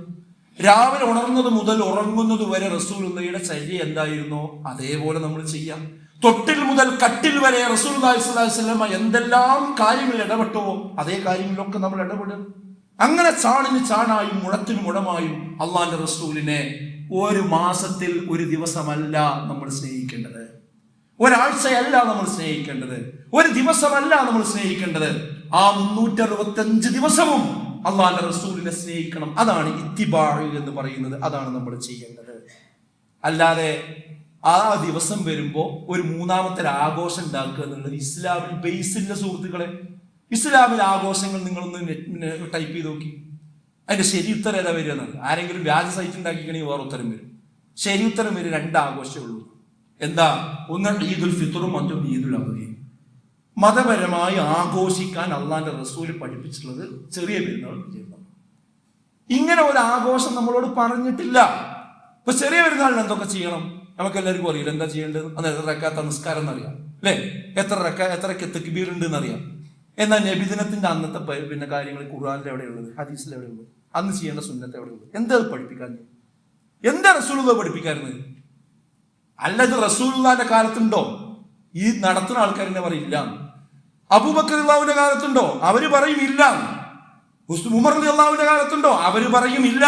രാവിലെ ഉണർന്നത് മുതൽ ഉറങ്ങുന്നത് വരെ റസൂലുള്ളാഹിയുടെ ചര്യ എന്തായിരുന്നോ അതേപോലെ നമ്മൾ ചെയ്യാം. തൊട്ടിൽ മുതൽ കട്ടിൽ വരെ റസൂലുള്ളാഹി സ്വല്ലല്ലാഹു അലൈഹി വസല്ലം എന്തെല്ലാം കാര്യങ്ങളിൽ ഇടപെട്ടോ അതേ കാര്യങ്ങളിലൊക്കെ നമ്മൾ ഇടപെടും. അങ്ങനെ ചാണിന് ചാണായും മുഴത്തിന് മുഴമായും അള്ളാന്റെ റസൂലിനെ ഒരു മാസത്തിൽ ഒരു ദിവസമല്ല നമ്മൾ സ്നേഹിക്കേണ്ടത്, ഒരാഴ്ചയല്ല നമ്മൾ സ്നേഹിക്കേണ്ടത്, ഒരു ദിവസമല്ല നമ്മൾ സ്നേഹിക്കേണ്ടത്, ആ 365 ദിവസവും അള്ളാന്റെ റസൂലിനെ സ്നേഹിക്കണം. അതാണ് ഇത്തിബാഅ് എന്ന് പറയുന്നത്. അതാണ് നമ്മൾ ചെയ്യേണ്ടത്. അല്ലാതെ ആ ദിവസം വരുമ്പോൾ ഒരു മൂന്നാമത്തെ ആഘോഷം ഉണ്ടാക്കുക എന്നുള്ളത് ഇസ്ലാമിൽ ബേസില്ല സുഹൃത്തുക്കളെ. ഇസ്ലാമിലെ ആഘോഷങ്ങൾ നിങ്ങളൊന്ന് ടൈപ്പ് ചെയ്ത് നോക്കി, അതിന്റെ ശരി ഉത്തരം ഏതാ വരിക എന്നാണ്. ആരെങ്കിലും വ്യാജ സൈറ്റ് ഉണ്ടാക്കിക്കണമെങ്കിൽ വേറെ ഉത്തരം വരും. ശരി ഉത്തരം വരും 2 ആഘോഷമേ ഉള്ളൂ. എന്താ? ഒന്ന് ഈദുൽ ഫിത്തറും മറ്റൊന്ന് ഈദുൽ അദ്ഹയും. മതപരമായി ആഘോഷിക്കാൻ അള്ളാന്റെ റസൂൽ പഠിപ്പിച്ചിട്ടുള്ളത് ചെറിയ പെരുന്നാൾ ചെയ്യുന്നു. ഇങ്ങനെ ഒരു ആഘോഷം നമ്മളോട് പറഞ്ഞിട്ടില്ല. ഇപ്പൊ ചെറിയ പെരുന്നാളിന് എന്തൊക്കെ ചെയ്യണം നമുക്ക് എല്ലാവർക്കും അറിയില്ല. എന്താ ചെയ്യേണ്ടത്? അത് എത്ര റക്കാത്ത നിസ്കാരം എന്നറിയാം അല്ലെ, എത്ര തക്ബീർ ഉണ്ട് എന്നറിയാം. എന്നാൽ നബിദിനത്തിന്റെ അന്നത്തെ പിന്നെ കാര്യങ്ങൾ ഖുർആനിൽ എവിടെയുള്ളത്, ഹദീസിൽ എവിടെയുള്ളത്, അന്ന് ചെയ്യേണ്ട സുന്നത്ത് എവിടെയുള്ളത്? എന്താ പഠിപ്പിക്കാൻ? എന്താ റസൂലുള്ളാഹി പഠിപ്പിക്കാറുള്ളത്? അല്ലത് റസൂലുള്ളാഹിന്റെ കാലത്തുണ്ടോ? ഈ നടത്തുന്ന ആൾക്കാരെന്നെ പറയില്ല. അബൂബക്കർ റളിയല്ലാഹുവിന്റെ കാലത്തുണ്ടോ? അവര് പറയും ഇല്ല. ഉമർ റളിയല്ലാഹുവിന്റെ കാലത്തുണ്ടോ? അവര് പറയും ഇല്ല.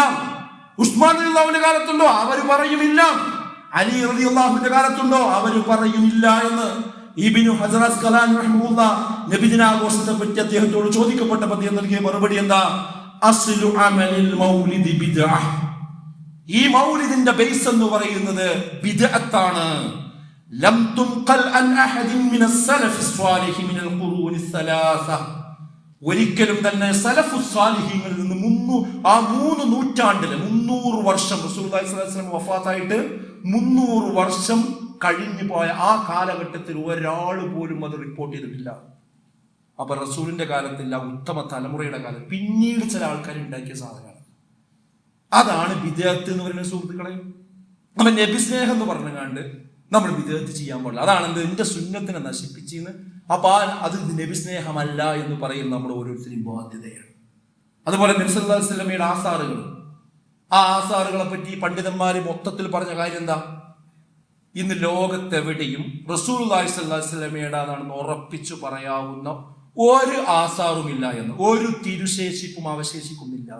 ഉസ്മാൻ റളിയല്ലാഹുവിന്റെ കാലത്തുണ്ടോ? അവര് പറയും ഇല്ല. അലി റളിയല്ലാഹുവിന്റെ കാലത്തുണ്ടോ? അവര് പറയും ഇല്ല എന്ന് ഇബ്നു ഹജർ അസ്ഖലാനി റഹിമഹുല്ലാഹ് നബിദിനാഘോഷത്തെ പറ്റി അദ്ദേഹത്തോട് ചോദിക്കപ്പെട്ടപ്പോൾ അദ്ദേഹം നൽകിയ മറുപടി എന്താ? അസ്ലു അമലിൽ മൗലിദി ബിദ്അഹ്. ഈ മൗലിദിന്റെ ബേസ് എന്ന് പറയുന്നത് ബിദ്അത്താണ്. ലം തുൻഖൽ അൻ അഹദിൻ മിനസ് സലഫി സ്വാലിഹി മിനൽ ഖുറൂനി സലാസ. ഒരിക്കലും തന്നെ സലഫുസ് സാലിഹീങ്ങളിൽ നിന്ന് 3 നൂറ്റാണ്ടില് 300 വർഷം റസൂലുള്ളാഹി സ്വല്ലല്ലാഹു അലൈഹി വസല്ലം വഫാത്തായിട്ട് 300 വർഷം കഴിഞ്ഞു പോയ ആ കാലഘട്ടത്തിൽ ഒരാൾ പോലും അത് റിപ്പോർട്ട് ചെയ്തിട്ടില്ല. അപ്പൊ റസൂലിന്റെ കാലത്തില്ല, ഉത്തമ തലമുറയുടെ കാലം പിന്നീട് ചില ആൾക്കാർ ഉണ്ടാക്കിയ സാധനമാണ്. അതാണ് ബിദ്അത്ത് എന്ന് പറയുന്ന സുഹൃത്തുക്കളെ. അപ്പൊ നബി സ്നേഹം എന്ന് പറഞ്ഞുകൊണ്ട് നമ്മൾ ബിദ്അത്ത് ചെയ്യാൻ പാടില്ല. അതാണ് എന്റെ സുന്നത്തിനെ നശിപ്പിച്ചെന്ന്. അപ്പൊ അത് നബി സ്നേഹമല്ല എന്ന് പറയുന്ന നമ്മുടെ ഓരോരുത്തരും ബാധ്യതയാണ്. അതുപോലെ നബി സല്ലല്ലാഹു അലൈഹി വസല്ലമയുടെ ആസാറുകൾ, ആ ആസാറുകളെ പറ്റി പണ്ഡിതന്മാര് മൊത്തത്തിൽ പറഞ്ഞ കാര്യം എന്താ? ഇന്ന് ലോകത്തെവിടെയും റസൂലുള്ളാഹി സ്വല്ലല്ലാഹു അലൈഹി വസല്ലമയുടേതാണെന്ന് ഉറപ്പിച്ചു പറയാവുന്ന ഒരു ആസാറുമില്ല എന്ന്, ഒരു തിരുശേഷിപ്പും അവശേഷിക്കുന്നില്ല.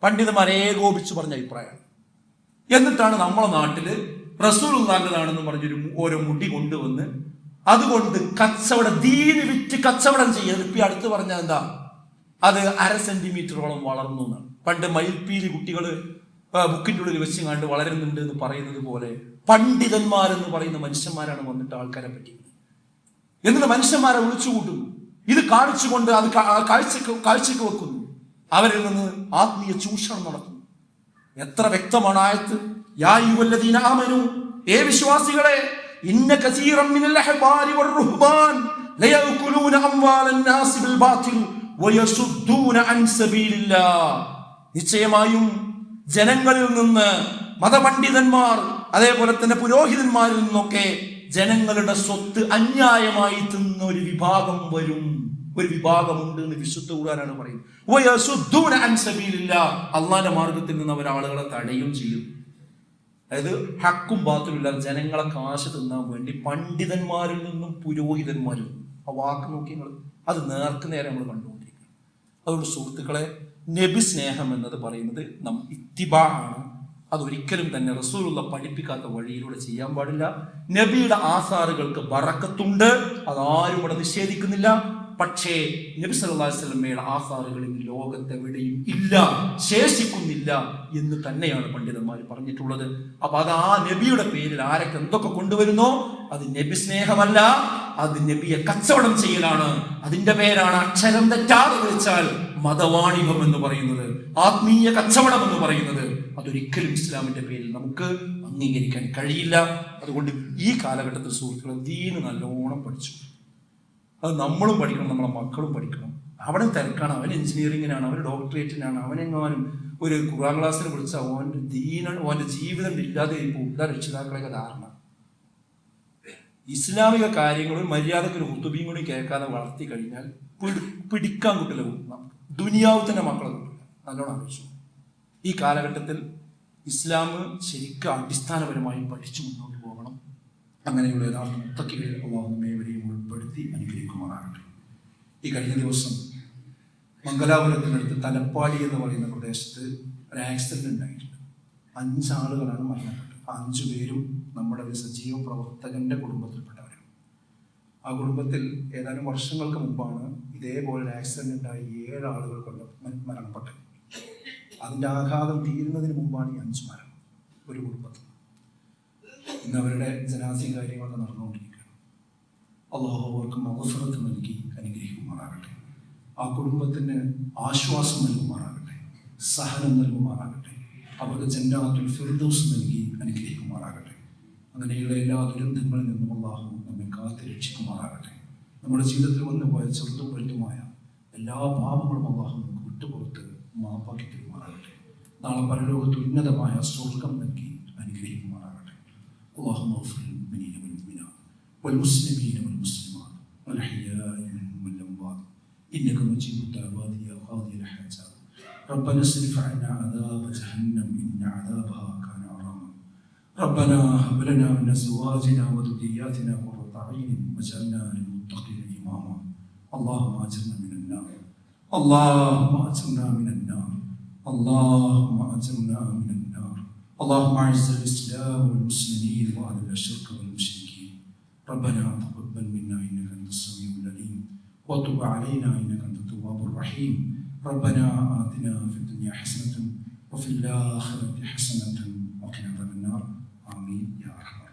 പണ്ഡിതന്മാർ ഏകോപിച്ചു പറഞ്ഞ അഭിപ്രായമാണ്. എന്നിട്ടാണ് നമ്മളെ നാട്ടില് റസൂലുള്ളാഹിന്റേതാണെന്ന് പറഞ്ഞൊരു ഓരോ മുടി കൊണ്ടുവന്ന് അതുകൊണ്ട് ദീന് വിറ്റ് കച്ചവടം ചെയ്യുന്നത്. ഇപ്പൊ അടുത്ത് പറഞ്ഞാൽ എന്താ? അത് 1/2 സെന്റിമീറ്ററോളം വളർന്നു എന്നാണ്. പണ്ട് മയിൽപ്പീലി കുട്ടികൾ ബുക്കിൻ്റെ ഉള്ളിൽ വെച്ച് കണ്ട് വളരുന്നുണ്ട് എന്ന് പറയുന്നത് പോലെ പണ്ഡിതന്മാരെന്ന് പറയുന്ന മനുഷ്യന്മാരാണ് വന്നിട്ട് ആൾക്കാരെ പറ്റിക്കുന്നത്. എന്നിട്ട് മനുഷ്യന്മാരെ വിളിച്ചുകൂട്ടും. ഇത് കാണിച്ചുകൊണ്ട് അത് കാഴ്ചക്ക് വെക്കുന്നു. അവരിൽ നിന്ന് ആത്മീയ ചൂഷണം നടത്തുന്നു. എത്ര വ്യക്തമാണ് ആയത്ത്. യാ അയ്യുഹല്ലദീന ആമനൂ, ഏ വിശ്വാസികളെ, ഇന്ന കസീറൻ മിനൽ അഹ്ബാരി വറുഹ്ബാൻ ലയഅകുലൂന അംവാലൻ നാസി ബിൽ ബാതിൽ വയസുദ്ദൂന അൻ സബീലില്ലാഹ്. നിശ്ചയമായും ജനങ്ങളിൽ നിന്ന് മതപണ്ഡിതന്മാർ അതേപോലെ തന്നെ പുരോഹിതന്മാരിൽ നിന്നൊക്കെ ജനങ്ങളുടെ സ്വത്ത് അന്യായമായി തിന്ന ഒരു വിഭാഗം വരും, ഒരു വിഭാഗമുണ്ട് എന്ന് വിശുദ്ധ ഖുർആനാണ് പറയുന്നത്. വയസുദ്ദൂന അൻ സബീലില്ലാഹ്, അല്ലാഹുവിന്റെ മാർഗ്ഗത്തിൽ നിന്ന് അവർ ആളുകളെ തടയും ചെയ്യും. അതായത് ഹക്കും ബാത്തിലും ഇല്ലാതെ ജനങ്ങളെ കാശ് തിന്നാൻ വേണ്ടി പണ്ഡിതന്മാരിൽ നിന്നും പുരോഹിതന്മാരിൽ നിന്നും, ആ വാക്ക് നോക്കി നിങ്ങൾ, അത് നേർക്ക് നേരെ നമ്മൾ കണ്ടുകൊണ്ടിരിക്കുക. അതുകൊണ്ട് സുഹൃത്തുക്കളെ, നബി സ്നേഹം എന്നത് പറയുന്നത് ഇത്തിബാ ആണ്. അതൊരിക്കലും തന്നെ റസൂലുള്ളാഹി പഠിപ്പിക്കാത്ത വഴിയിലൂടെ ചെയ്യാൻ പാടില്ല. നബിയുടെ ആസാറുകൾക്ക് ബറക്കത്തുണ്ട്, അതാരും ഇവിടെ നിഷേധിക്കുന്നില്ല. പക്ഷേ നബി സല്ലല്ലാഹു അലൈഹി വസല്ലമയുടെ ആസാറുകളിൽ ലോകത്തെവിടെയും ഇല്ല, ശേഷിക്കുന്നില്ല എന്ന് തന്നെയാണ് പണ്ഡിതന്മാർ പറഞ്ഞിട്ടുള്ളത്. അപ്പൊ അത് ആ നബിയുടെ പേരിൽ ആരൊക്കെ എന്തൊക്കെ കൊണ്ടുവരുന്നോ അത് നബി സ്നേഹമല്ല, അത് നബിയെ കച്ചവടം ചെയ്യലാണ്. അതിന്റെ പേരാണ് അക്ഷരം തെറ്റാതെ വിളിച്ചാൽ മതവാണിഭം എന്ന് പറയുന്നത്, ആത്മീയ കച്ചവടം എന്ന് പറയുന്നത്. അതൊരിക്കലും ഇസ്ലാമിന്റെ പേരിൽ നമുക്ക് അംഗീകരിക്കാൻ കഴിയില്ല. അതുകൊണ്ട് ഈ കാലഘട്ടത്തിൽ സുഹൃത്തുക്കൾ ദീന് നല്ലോണം പഠിച്ചു. അത് നമ്മളും പഠിക്കണം, നമ്മളെ മക്കളും പഠിക്കണം. അവിടെ തിരക്കാണ്, അവൻ എഞ്ചിനീയറിങ്ങിനാണ്, അവൻ ഡോക്ടറേറ്റിനാണ്, അവനെങ്ങാനും ഒരു ഖുർആൻ ക്ലാസ്സിന് വിളിച്ചാൽ ഓൻ്റെ ജീവിതം ഇല്ലാതെ പോകും. രക്ഷിതാക്കളെയൊക്കെ ധാരണ ഇസ്ലാമിക കാര്യങ്ങളും മര്യാദക്ക് ഒരു ഹുത്തുബയും കൂടി കേൾക്കാതെ വളർത്തി കഴിഞ്ഞാൽ പിടിക്കാൻ കിട്ടില്ല. ദുനിയാവ് തന്നെ മക്കളെ കിട്ടില്ല. നല്ലോണം ആലോചിച്ചു. ഈ കാലഘട്ടത്തിൽ ഇസ്ലാം ശരിക്കും അടിസ്ഥാനപരമായി പഠിച്ചു മുന്നോട്ട് പോകണം. അങ്ങനെയുള്ള യഥാർത്ഥ മുത്തക്കികളിൽ അല്ലാഹു നമ്മേവരെയും ഉൾപ്പെടുത്തി അനുഗ്രഹിക്കുമാറാകട്ടെ. ഈ കഴിഞ്ഞ ദിവസം മംഗലാപുരത്തിനടുത്ത് തലപ്പാടി എന്ന് പറയുന്ന പ്രദേശത്ത് ഒരു ആക്സിഡന്റ് ഉണ്ടായിട്ടുണ്ട്. 5 ആളുകളാണ് മരണപ്പെട്ടത്. 5 പേരും നമ്മുടെ ഒരു സജീവ പ്രവർത്തകന്റെ കുടുംബത്തിൽപ്പെട്ടവരാണ്. ആ കുടുംബത്തിൽ ഏതാനും വർഷങ്ങൾക്ക് മുമ്പാണ് ഇതേപോലെ ആക്സിഡന്റ് ഉണ്ടായി 7 ആളുകൾ മരണപ്പെട്ടത്. അതിൻ്റെ ആഘാതം തീരുന്നതിന് മുമ്പാണ് ഈ 5 മരണം ഒരു കുടുംബത്തിൽ. ഇന്ന് അവരുടെ ജനാസി കാര്യങ്ങളൊക്കെ നടന്നുകൊണ്ടിരിക്കുകയാണ്. അള്ളാഹു അവർക്ക് മഗ്ഫിറത്ത് നൽകി അനുഗ്രഹിക്കുമാറാകട്ടെ. ആ കുടുംബത്തിന് ആശ്വാസം നൽകുമാറാകട്ടെ, സഹനം നൽകുമാറാകട്ടെ, അവർക്ക് ജന്നാത്തുൽ ഫിർദൗസ് നൽകി അനുഗ്രഹിക്കുമാറാകട്ടെ. അങ്ങനെയുള്ള എല്ലാ ദുരന്തങ്ങളിൽ നിന്നും അള്ളാഹു നമ്മെ കാത്ത് രക്ഷിക്കുമാറാകട്ടെ. നമ്മുടെ ജീവിതത്തിൽ വന്നുപോയ ചെറുതും വലുതുമായ എല്ലാ പാപങ്ങളും അള്ളാഹു നമുക്ക് വിട്ടുപുറത്ത് മാപ്പാക്കി തരുമാറാകട്ടെ. നാളെ പരലോകത്ത് ഉന്നതമായ സ്വർഗം നൽകി അനുഗ്രഹിക്കുമാറാകട്ടെ. അല്ലാഹുമ്മ اغفر للمؤمنين والمؤمنات والمسلمين والمسلمات والأحياء منهم والأموات إنك مجيب الدعوات يا قاضي الحاجات. ربنا اصرف عنا عذاب جهنم إن عذابها كان غراما. ربنا هب لنا من أزواجنا وذرياتنا قرة أعين واجعلنا للمتقين إماما. اللهم أجرنا من النار، اللهم أجرنا من النار، اللهم أجرنا من النار. اللهم أعز الإسلام والمسلمين وأذل الشرك والمشركين. ربنا تقبل منا إنك أنت السميع العليم وتب علينا إنك أنت التواب الرحيم. ربنا آتنا في الدنيا حسنة وفي الآخرة حسنة وقنا عذاب النار. آمين يا أرحم الراحمين.